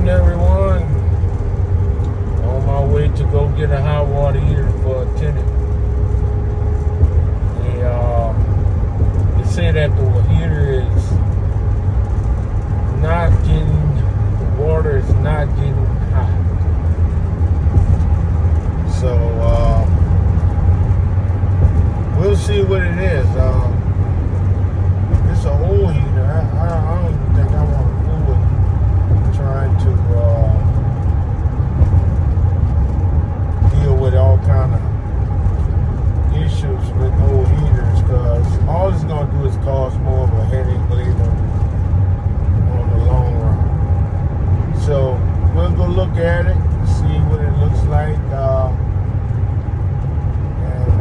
morning, everyone. On my way to go get a hot water heater for a tenant. They say that the heater is not getting, the water is not getting hot. So, we'll see what it is. It's an old heater. I don't even think I want to fool with trying to deal with all kind of issues with old heaters, because all it's going to do is cause more of a headache later on the long run. So we'll go look at it, see what it looks like, and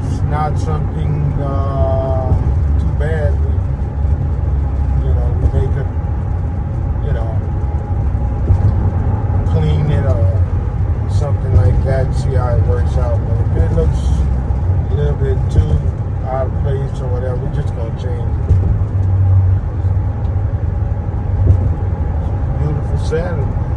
it's not something too bad. We may could, clean it or something like that, see how it works out. But if it looks a little bit too out of place or whatever, we're just gonna change it. Beautiful Saturday.